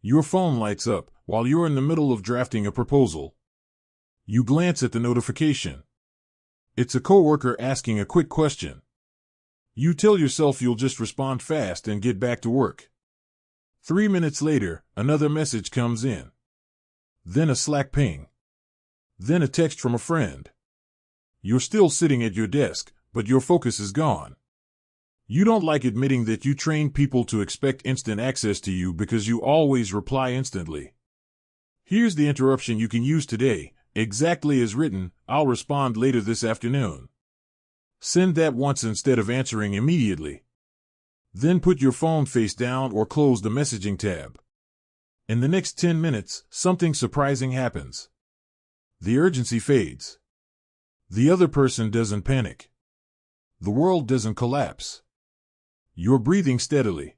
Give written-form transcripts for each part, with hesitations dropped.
Your phone lights up while you're in the middle of drafting a proposal. You glance at the notification. It's a coworker asking a quick question. You tell yourself you'll just respond fast and get back to work. 3 minutes later, another message comes in. Then a Slack ping. Then a text from a friend. You're still sitting at your desk, but your focus is gone. You don't like admitting that you train people to expect instant access to you because you always reply instantly. Here's the interruption you can use today, exactly as written: "I'll respond later this afternoon." Send that once instead of answering immediately. Then put your phone face down or close the messaging tab. In the next 10 minutes, something surprising happens. The urgency fades. The other person doesn't panic. The world doesn't collapse. You're breathing steadily.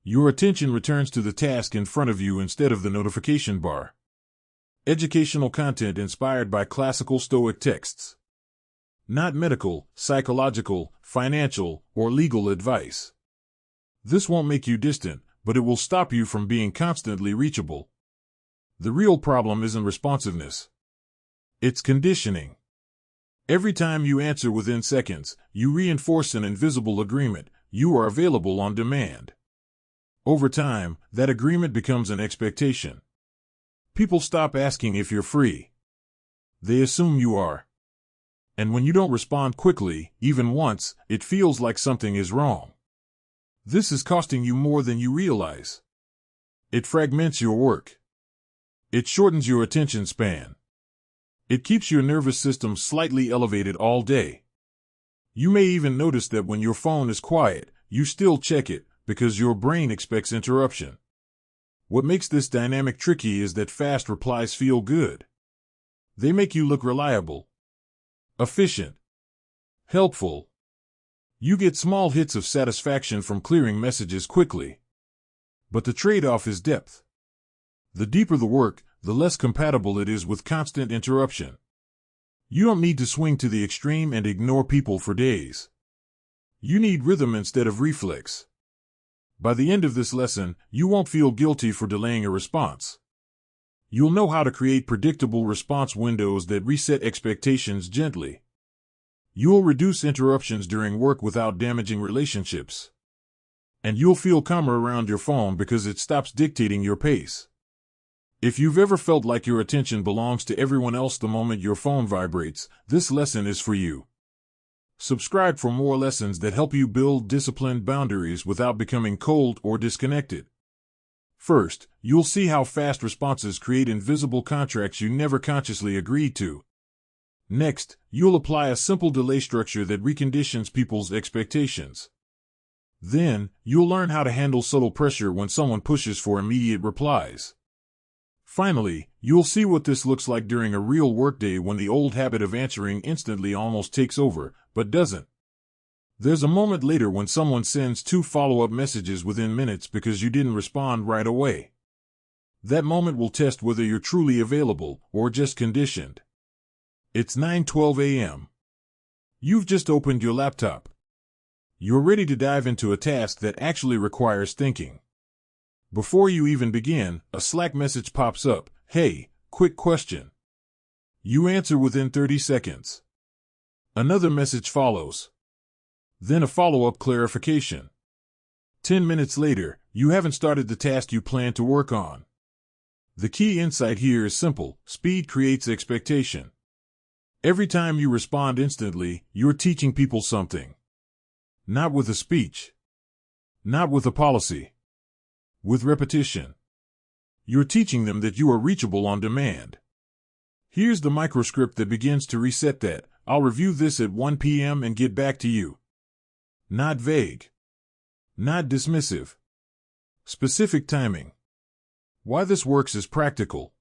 Your attention returns to the task in front of you instead of the notification bar. Educational content inspired by classical Stoic texts. Not medical, psychological, financial, or legal advice. This won't make you distant, but it will stop you from being constantly reachable. The real problem isn't responsiveness. It's conditioning. Every time you answer within seconds, you reinforce an invisible agreement: you are available on demand. Over time, that agreement becomes an expectation. People stop asking if you're free. They assume you are. And when you don't respond quickly, even once, it feels like something is wrong. This is costing you more than you realize. It fragments your work. It shortens your attention span. It keeps your nervous system slightly elevated all day. You may even notice that when your phone is quiet, you still check it because your brain expects interruption. What makes this dynamic tricky is that fast replies feel good. They make you look reliable, efficient, helpful. You get small hits of satisfaction from clearing messages quickly. But the trade-off is depth. The deeper the work, the less compatible it is with constant interruption. You don't need to swing to the extreme and ignore people for days. You need rhythm instead of reflex. By the end of this lesson, you won't feel guilty for delaying a response. You'll know how to create predictable response windows that reset expectations gently. You'll reduce interruptions during work without damaging relationships. And you'll feel calmer around your phone because it stops dictating your pace. If you've ever felt like your attention belongs to everyone else the moment your phone vibrates, this lesson is for you. Subscribe for more lessons that help you build disciplined boundaries without becoming cold or disconnected. First, you'll see how fast responses create invisible contracts you never consciously agreed to. Next, you'll apply a simple delay structure that reconditions people's expectations. Then, you'll learn how to handle subtle pressure when someone pushes for immediate replies. Finally, you'll see what this looks like during a real workday when the old habit of answering instantly almost takes over, but doesn't. There's a moment later when someone sends 2 follow-up messages within minutes because you didn't respond right away. That moment will test whether you're truly available or just conditioned. It's 9:12 a.m. You've just opened your laptop. You're ready to dive into a task that actually requires thinking. Before you even begin, a Slack message pops up: "Hey, quick question." You answer within 30 seconds. Another message follows. Then a follow-up clarification. 10 minutes later, you haven't started the task you plan to work on. The key insight here is simple: speed creates expectation. Every time you respond instantly, you're teaching people something. Not with a speech. Not with a policy. With repetition. You're teaching them that you are reachable on demand. Here's the microscript that begins to reset that: "I'll review this at 1 p.m. and get back to you." Not vague. Not dismissive. Specific timing. Why this works is practical.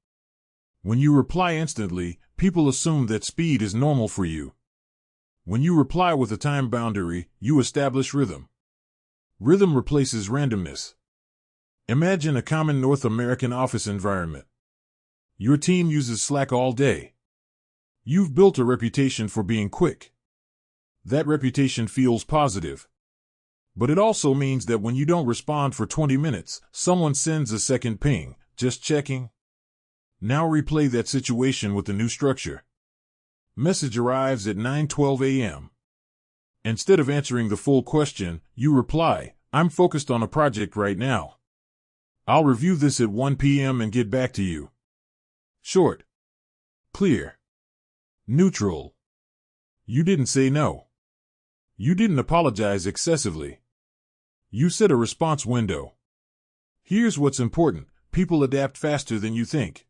When you reply instantly, people assume that speed is normal for you. When you reply with a time boundary, you establish rhythm. Rhythm replaces randomness. Imagine a common North American office environment. Your team uses Slack all day. You've built a reputation for being quick. That reputation feels positive. But it also means that when you don't respond for 20 minutes, someone sends a second ping, just checking. Now replay that situation with the new structure. Message arrives at 9:12 a.m. Instead of answering the full question, you reply, "I'm focused on a project right now. I'll review this at 1 p.m. and get back to you." Short. Clear. Neutral. You didn't say no. You didn't apologize excessively. You set a response window. Here's what's important: people adapt faster than you think.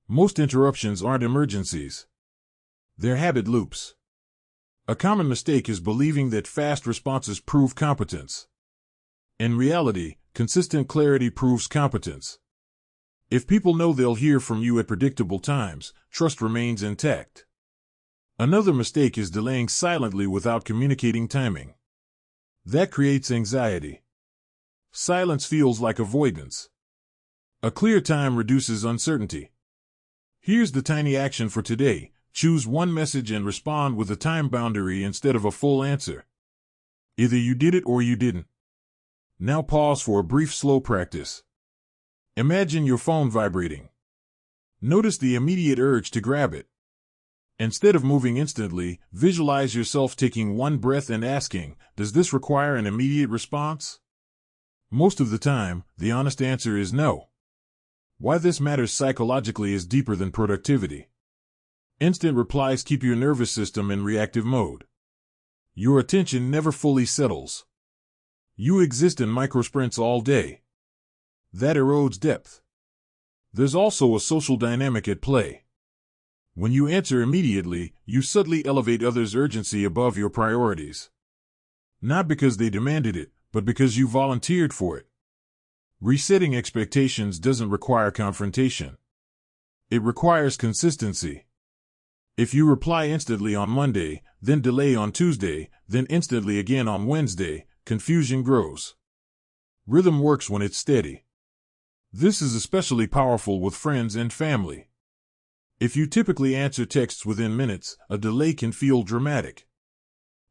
Most interruptions aren't emergencies. They're habit loops. A common mistake is believing that fast responses prove competence. In reality, consistent clarity proves competence. If people know they'll hear from you at predictable times, trust remains intact. Another mistake is delaying silently without communicating timing. That creates anxiety. Silence feels like avoidance. A clear time reduces uncertainty. Here's the tiny action for today: choose one message and respond with a time boundary instead of a full answer. Either you did it or you didn't. Now pause for a brief slow practice. Imagine your phone vibrating. Notice the immediate urge to grab it. Instead of moving instantly, visualize yourself taking one breath and asking, "Does this require an immediate response?" Most of the time, the honest answer is no. Why this matters psychologically is deeper than productivity. Instant replies keep your nervous system in reactive mode. Your attention never fully settles. You exist in microsprints all day. That erodes depth. There's also a social dynamic at play. When you answer immediately, you subtly elevate others' urgency above your priorities. Not because they demanded it, but because you volunteered for it. Resetting expectations doesn't require confrontation. It requires consistency. If you reply instantly on Monday, then delay on Tuesday, then instantly again on Wednesday, confusion grows. Rhythm works when it's steady. This is especially powerful with friends and family. If you typically answer texts within minutes, a delay can feel dramatic.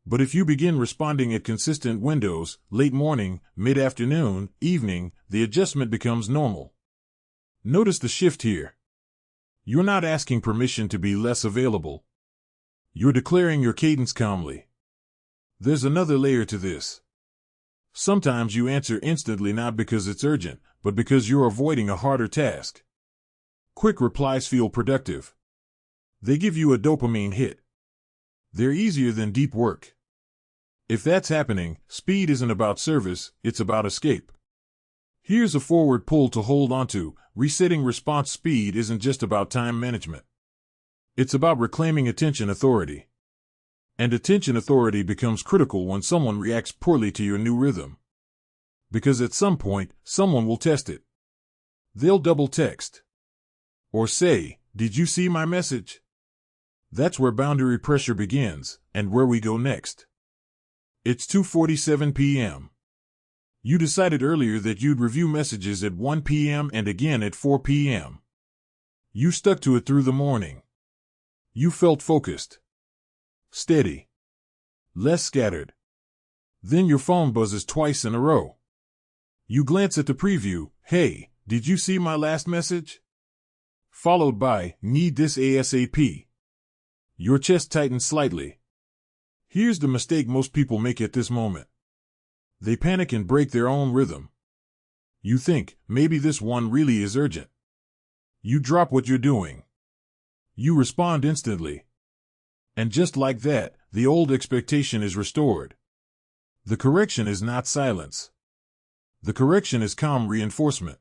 But if you begin responding at consistent windows, late morning, mid-afternoon, evening, the adjustment becomes normal. Notice the shift here. You're not asking permission to be less available. You're declaring your cadence calmly. There's another layer to this. Sometimes you answer instantly not because it's urgent, but because you're avoiding a harder task. Quick replies feel productive. They give you a dopamine hit. They're easier than deep work. If that's happening, speed isn't about service, it's about escape. Here's a forward pull to hold onto: resetting response speed isn't just about time management. It's about reclaiming attention authority. And attention authority becomes critical when someone reacts poorly to your new rhythm. Because at some point, someone will test it. They'll double text. Or say, "Did you see my message?" That's where boundary pressure begins, and where we go next. It's 2:47 p.m. You decided earlier that you'd review messages at 1 p.m. and again at 4 p.m. You stuck to it through the morning. You felt focused. Steady. Less scattered. Then your phone buzzes twice in a row. You glance at the preview: "Hey, did you see my last message?" Followed by, "Need this ASAP." Your chest tightens slightly. Here's the mistake most people make at this moment. They panic and break their own rhythm. You think, maybe this one really is urgent. You drop what you're doing. You respond instantly. And just like that, the old expectation is restored. The correction is not silence. The correction is calm reinforcement.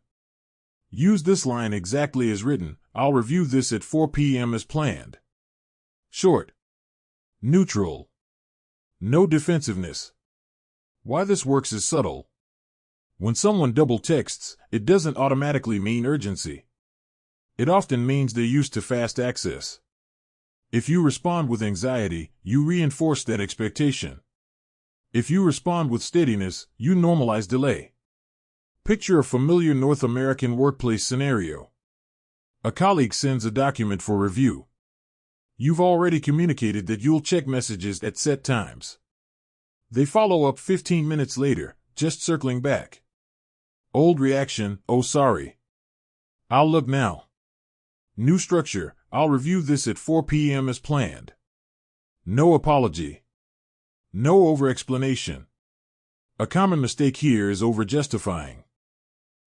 Use this line exactly as written: "I'll review this at 4 p.m. as planned." Short. Neutral. No defensiveness. Why this works is subtle. When someone double texts, it doesn't automatically mean urgency. It often means they're used to fast access. If you respond with anxiety, you reinforce that expectation. If you respond with steadiness, you normalize delay. Picture a familiar North American workplace scenario. A colleague sends a document for review. You've already communicated that you'll check messages at set times. They follow up 15 minutes later, just circling back. Old reaction, oh sorry. I'll look now. New structure, I'll review this at 4 p.m. as planned. No apology. No over-explanation. A common mistake here is over-justifying.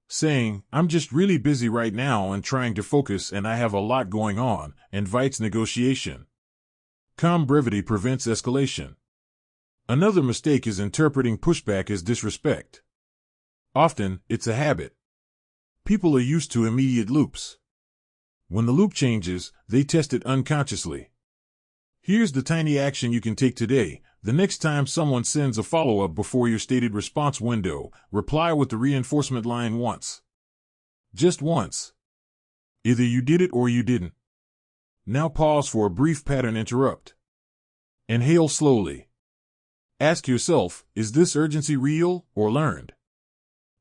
Saying, I'm just really busy right now and trying to focus and I have a lot going on, invites negotiation. Calm brevity prevents escalation. Another mistake is interpreting pushback as disrespect. Often, it's a habit. People are used to immediate loops. When the loop changes, they test it unconsciously. Here's the tiny action you can take today. The next time someone sends a follow-up before your stated response window, reply with the reinforcement line once. Just once. Either you did it or you didn't. Now pause for a brief pattern interrupt. Inhale slowly. Ask yourself, is this urgency real or learned?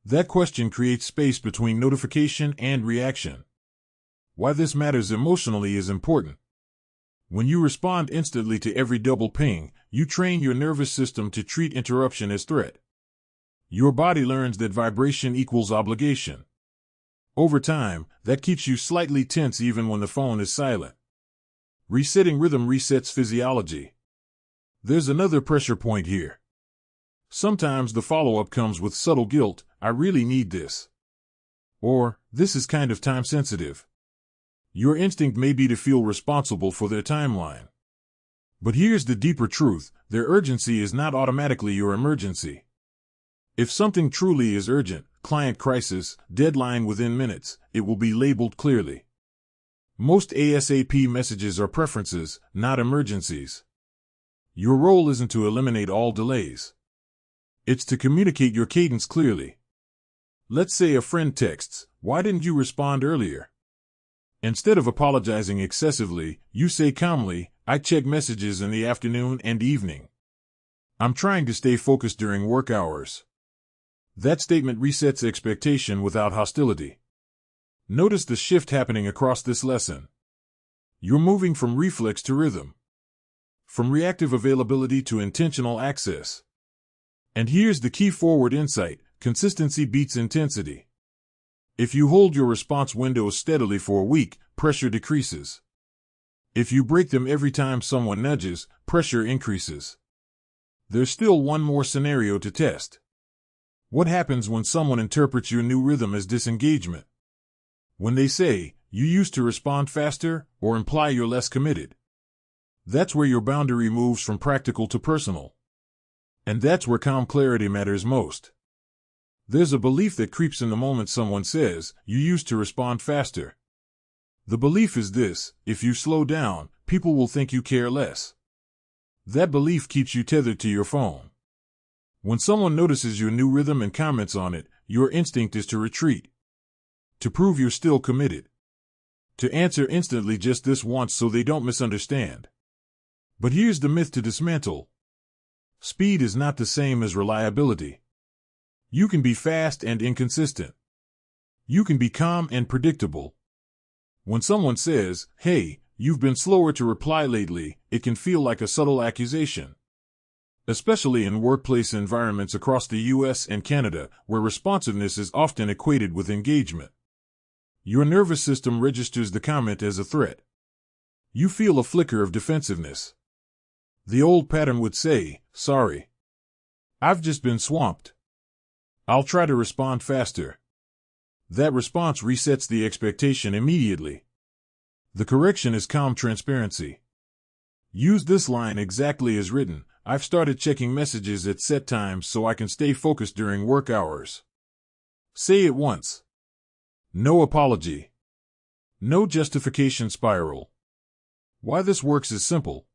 That question creates space between notification and reaction. Why this matters emotionally is important. When you respond instantly to every double ping, you train your nervous system to treat interruption as threat. Your body learns that vibration equals obligation. Over time, that keeps you slightly tense even when the phone is silent. Resetting rhythm resets physiology. There's another pressure point here. Sometimes the follow-up comes with subtle guilt, I really need this. Or, this is kind of time-sensitive. Your instinct may be to feel responsible for their timeline. But here's the deeper truth, their urgency is not automatically your emergency. If something truly is urgent, client crisis, deadline within minutes, it will be labeled clearly. Most ASAP messages are preferences, not emergencies. Your role isn't to eliminate all delays. It's to communicate your cadence clearly. Let's say a friend texts, "Why didn't you respond earlier?" Instead of apologizing excessively, you say calmly, "I check messages in the afternoon and evening. I'm trying to stay focused during work hours." That statement resets expectation without hostility. Notice the shift happening across this lesson. You're moving from reflex to rhythm. From reactive availability to intentional access. And here's the key forward insight, consistency beats intensity. If you hold your response windows steadily for a week, pressure decreases. If you break them every time someone nudges, pressure increases. There's still one more scenario to test. What happens when someone interprets your new rhythm as disengagement? When they say, "You used to respond faster," or imply you're less committed. That's where your boundary moves from practical to personal. And that's where calm clarity matters most. There's a belief that creeps in the moment someone says, "You used to respond faster." The belief is this: if you slow down, people will think you care less. That belief keeps you tethered to your phone. When someone notices your new rhythm and comments on it, your instinct is to retreat. To prove you're still committed. To answer instantly just this once so they don't misunderstand. But here's the myth to dismantle. Speed is not the same as reliability. You can be fast and inconsistent. You can be calm and predictable. When someone says, "Hey, you've been slower to reply lately," it can feel like a subtle accusation. Especially in workplace environments across the US and Canada, where responsiveness is often equated with engagement. Your nervous system registers the comment as a threat. You feel a flicker of defensiveness. The old pattern would say, "Sorry. I've just been swamped. I'll try to respond faster." That response resets the expectation immediately. The correction is calm transparency. Use this line exactly as written: "I've started checking messages at set times so I can stay focused during work hours." Say it once. No apology. No justification spiral. Why this works is simple.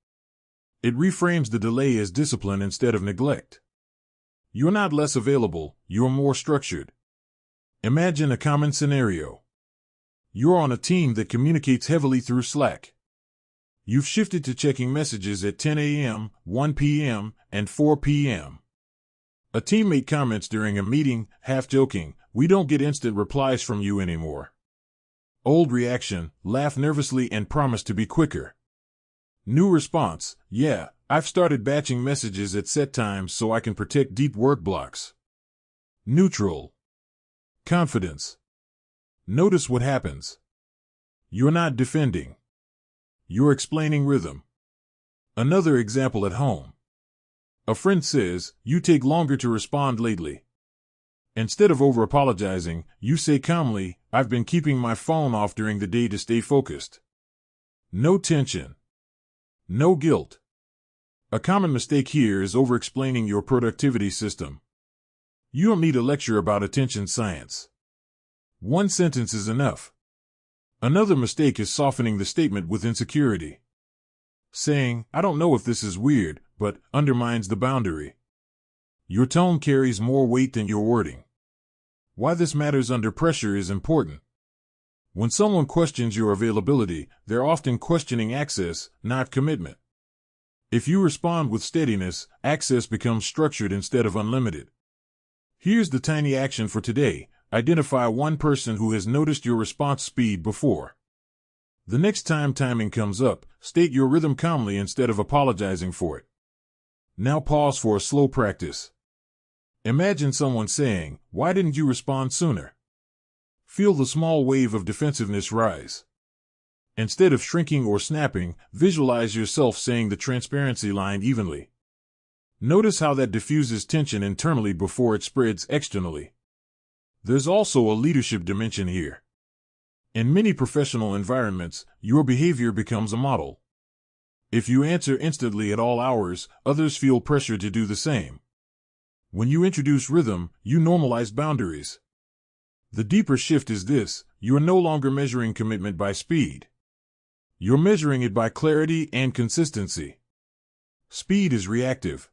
It reframes the delay as discipline instead of neglect. You're not less available, you're more structured. Imagine a common scenario. You're on a team that communicates heavily through Slack. You've shifted to checking messages at 10 a.m., 1 p.m., and 4 p.m. A teammate comments during a meeting, half joking, "We don't get instant replies from you anymore." Old reaction, laugh nervously and promise to be quicker. New response, "Yeah, I've started batching messages at set times so I can protect deep work blocks. Neutral. Confidence. Notice what happens. You're not defending. You're explaining rhythm. Another example at home. A friend says, "You take longer to respond lately." Instead of over-apologizing, you say calmly, "I've been keeping my phone off during the day to stay focused." No tension. No guilt. A common mistake here is over-explaining your productivity system. You don't need a lecture about attention science. One sentence is enough. Another mistake is softening the statement with insecurity. Saying, "I don't know if this is weird," but undermines the boundary. Your tone carries more weight than your wording. Why this matters under pressure is important. When someone questions your availability, they're often questioning access, not commitment. If you respond with steadiness, access becomes structured instead of unlimited. Here's the tiny action for today. Identify one person who has noticed your response speed before. The next time timing comes up, state your rhythm calmly instead of apologizing for it. Now pause for a slow practice. Imagine someone saying, "Why didn't you respond sooner?" Feel the small wave of defensiveness rise. Instead of shrinking or snapping, visualize yourself saying the transparency line evenly. Notice how that diffuses tension internally before it spreads externally. There's also a leadership dimension here. In many professional environments, your behavior becomes a model. If you answer instantly at all hours, others feel pressure to do the same. When you introduce rhythm, you normalize boundaries. The deeper shift is this: you are no longer measuring commitment by speed. You're measuring it by clarity and consistency. Speed is reactive.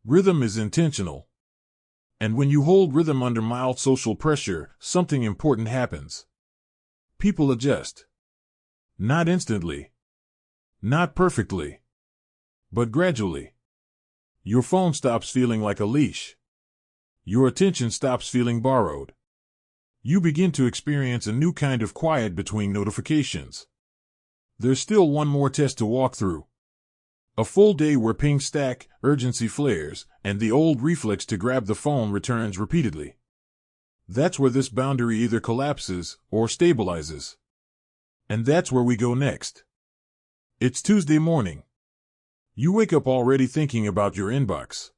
Rhythm is intentional. And when you hold rhythm under mild social pressure, something important happens. People adjust. Not instantly. Not perfectly. But gradually. Your phone stops feeling like a leash. Your attention stops feeling borrowed. You begin to experience a new kind of quiet between notifications. There's still one more test to walk through. A full day where pings stack, urgency flares, and the old reflex to grab the phone returns repeatedly. That's where this boundary either collapses or stabilizes. And that's where we go next. It's Tuesday morning. You wake up already thinking about your inbox.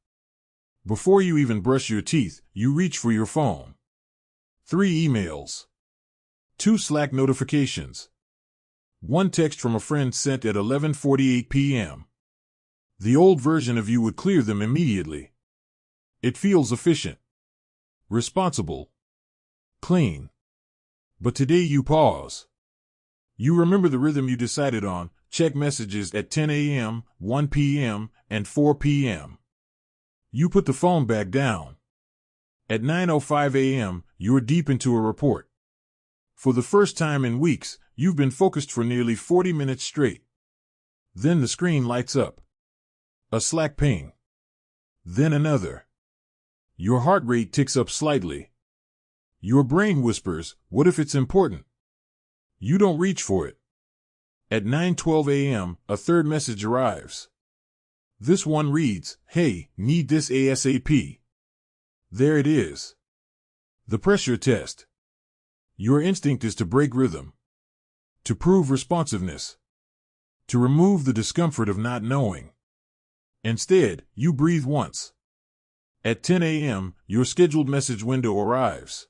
Before you even brush your teeth, you reach for your phone. 3 emails. 2 Slack notifications. 1 text from a friend sent at 11:48 p.m. The old version of you would clear them immediately. It feels efficient, responsible, clean. But today you pause. You remember the rhythm you decided on: check messages at 10 a.m., 1 p.m., and 4 p.m. You put the phone back down. At 9:05 a.m., you're deep into a report. For the first time in weeks, you've been focused for nearly 40 minutes straight. Then the screen lights up. A Slack ping. Then another. Your heart rate ticks up slightly. Your brain whispers, "What if it's important?" You don't reach for it. At 9:12 a.m., a third message arrives. This one reads, "Hey, need this ASAP." There it is. The pressure test. Your instinct is to break rhythm. To prove responsiveness. To remove the discomfort of not knowing. Instead, you breathe once. At 10 a.m., your scheduled message window arrives.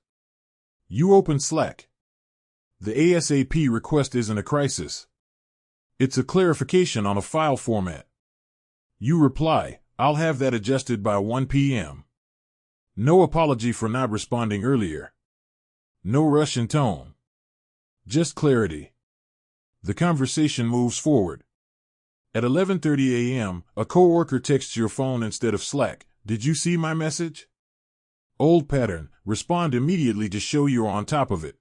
You open Slack. The ASAP request isn't a crisis. It's a clarification on a file format. You reply, "I'll have that adjusted by 1 p.m. No apology for not responding earlier. No rush in tone. Just clarity. The conversation moves forward. At 11:30 a.m., a coworker texts your phone instead of Slack. "Did you see my message?" Old pattern. Respond immediately to show you're on top of it.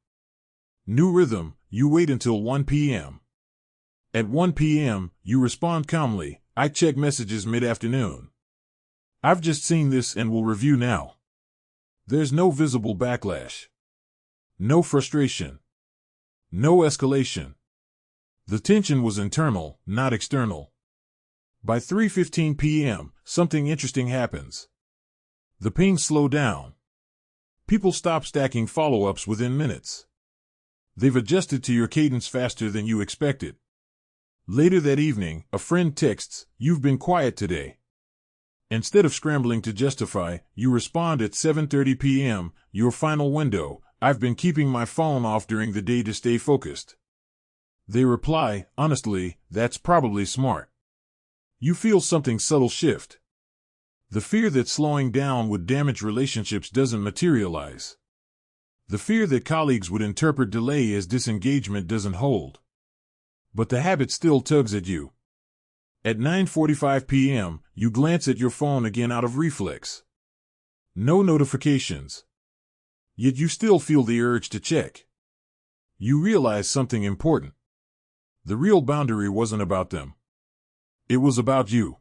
New rhythm. You wait until 1 p.m. At 1 p.m., you respond calmly, "I check messages mid-afternoon. I've just seen this and will review now." There's no visible backlash. No frustration. No escalation. The tension was internal, not external. By 3:15 p.m., something interesting happens. The pings slow down. People stop stacking follow-ups within minutes. They've adjusted to your cadence faster than you expected. Later that evening, a friend texts, "You've been quiet today." Instead of scrambling to justify, you respond at 7:30 p.m., your final window, "I've been keeping my phone off during the day to stay focused." They reply, "Honestly, that's probably smart." You feel something subtle shift. The fear that slowing down would damage relationships doesn't materialize. The fear that colleagues would interpret delay as disengagement doesn't hold. But the habit still tugs at you. At 9:45 p.m., you glance at your phone again out of reflex. No notifications. Yet you still feel the urge to check. You realize something important. The real boundary wasn't about them. It was about you.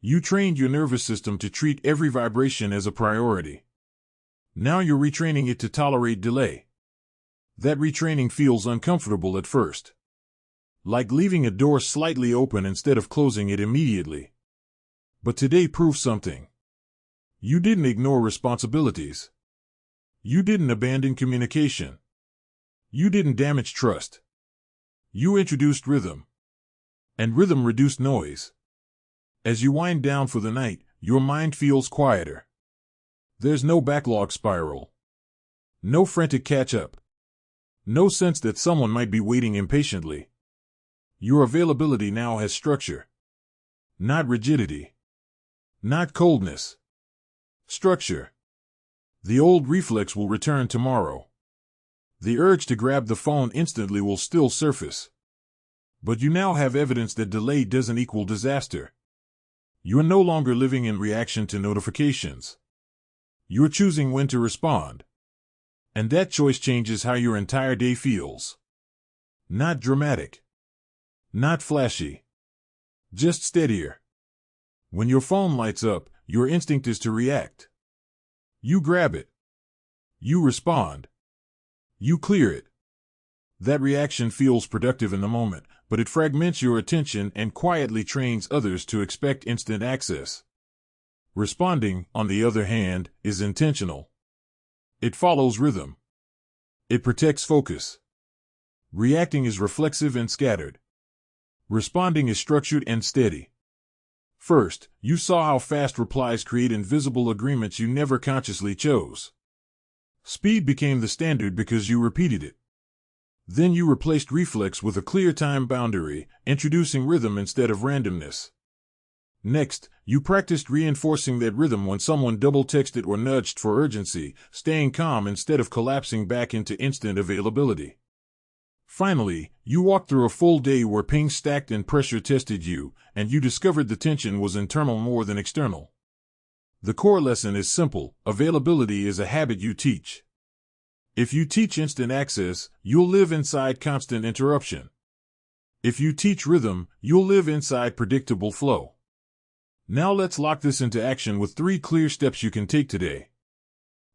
You trained your nervous system to treat every vibration as a priority. Now you're retraining it to tolerate delay. That retraining feels uncomfortable at first. Like leaving a door slightly open instead of closing it immediately. But today proves something. You didn't ignore responsibilities. You didn't abandon communication. You didn't damage trust. You introduced rhythm. And rhythm reduced noise. As you wind down for the night, your mind feels quieter. There's no backlog spiral. No frantic catch-up. No sense that someone might be waiting impatiently. Your availability now has structure. Not rigidity. Not coldness. Structure. The old reflex will return tomorrow. The urge to grab the phone instantly will still surface. But you now have evidence that delay doesn't equal disaster. You're no longer living in reaction to notifications. You're choosing when to respond. And that choice changes how your entire day feels. Not dramatic. Not flashy. Just steadier. When your phone lights up, your instinct is to react. You grab it. You respond. You clear it. That reaction feels productive in the moment, but it fragments your attention and quietly trains others to expect instant access. Responding, on the other hand, is intentional. It follows rhythm. It protects focus. Reacting is reflexive and scattered. Responding is structured and steady. First, you saw how fast replies create invisible agreements you never consciously chose. Speed became the standard because you repeated it. Then you replaced reflex with a clear time boundary, introducing rhythm instead of randomness. Next, you practiced reinforcing that rhythm when someone double-texted or nudged for urgency, staying calm instead of collapsing back into instant availability. Finally, you walked through a full day where pings stacked and pressure tested you, and you discovered the tension was internal more than external. The core lesson is simple: availability is a habit you teach. If you teach instant access, you'll live inside constant interruption. If you teach rhythm, you'll live inside predictable flow. Now let's lock this into action with 3 clear steps you can take today.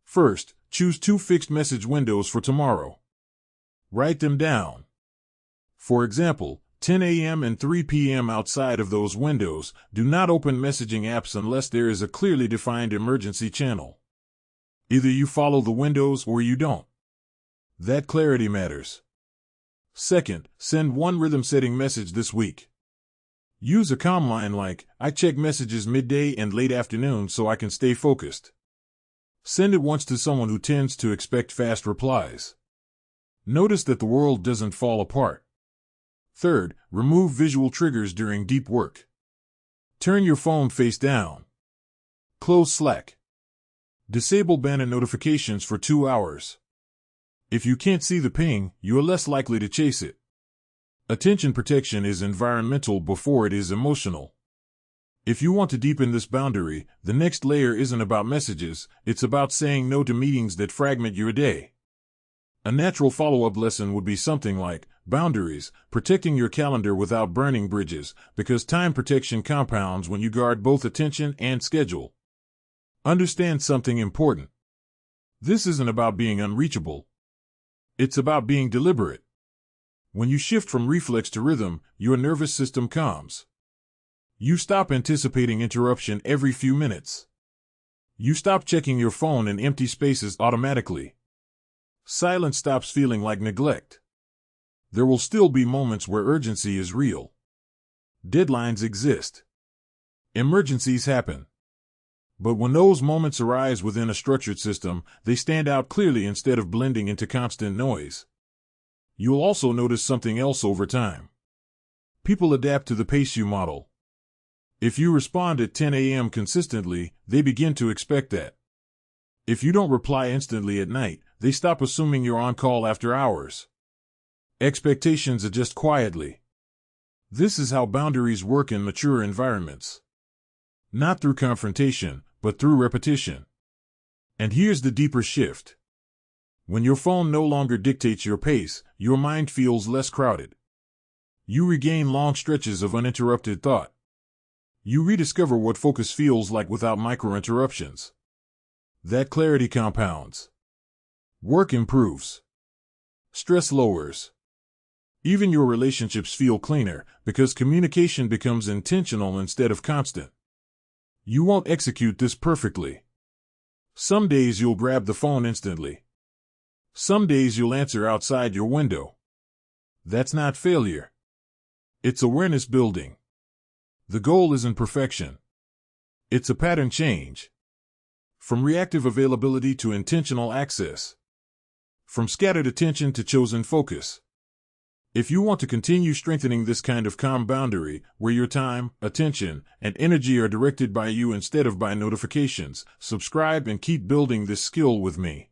First, choose 2 fixed message windows for tomorrow. Write them down. For example, 10 a.m. and 3 p.m. Outside of those windows, do not open messaging apps unless there is a clearly defined emergency channel. Either you follow the windows or you don't. That clarity matters. Second, send 1 rhythm-setting message this week. Use a calm line like, "I check messages midday and late afternoon so I can stay focused." Send it once to someone who tends to expect fast replies. Notice that the world doesn't fall apart. Third, remove visual triggers during deep work. Turn your phone face down. Close Slack. Disable banner notifications for 2 hours. If you can't see the ping, you are less likely to chase it. Attention protection is environmental before it is emotional. If you want to deepen this boundary, the next layer isn't about messages, it's about saying no to meetings that fragment your day. A natural follow-up lesson would be something like, boundaries, protecting your calendar without burning bridges, because time protection compounds when you guard both attention and schedule. Understand something important. This isn't about being unreachable. It's about being deliberate. When you shift from reflex to rhythm, your nervous system calms. You stop anticipating interruption every few minutes. You stop checking your phone in empty spaces automatically. Silence stops feeling like neglect. There will still be moments where urgency is real. Deadlines exist. Emergencies happen. But when those moments arise within a structured system, they stand out clearly instead of blending into constant noise. You'll also notice something else over time. People adapt to the pace you model. If you respond at 10 a.m. consistently, they begin to expect that. If you don't reply instantly at night, they stop assuming you're on call after hours. Expectations adjust quietly. This is how boundaries work in mature environments. Not through confrontation, but through repetition. And here's the deeper shift. When your phone no longer dictates your pace, your mind feels less crowded. You regain long stretches of uninterrupted thought. You rediscover what focus feels like without micro-interruptions. That clarity compounds. Work improves. Stress lowers. Even your relationships feel cleaner because communication becomes intentional instead of constant. You won't execute this perfectly. Some days you'll grab the phone instantly. Some days you'll answer outside your window. That's not failure. It's awareness building. The goal isn't perfection. It's a pattern change. From reactive availability to intentional access. From scattered attention to chosen focus. If you want to continue strengthening this kind of calm boundary, where your time, attention, and energy are directed by you instead of by notifications, subscribe and keep building this skill with me.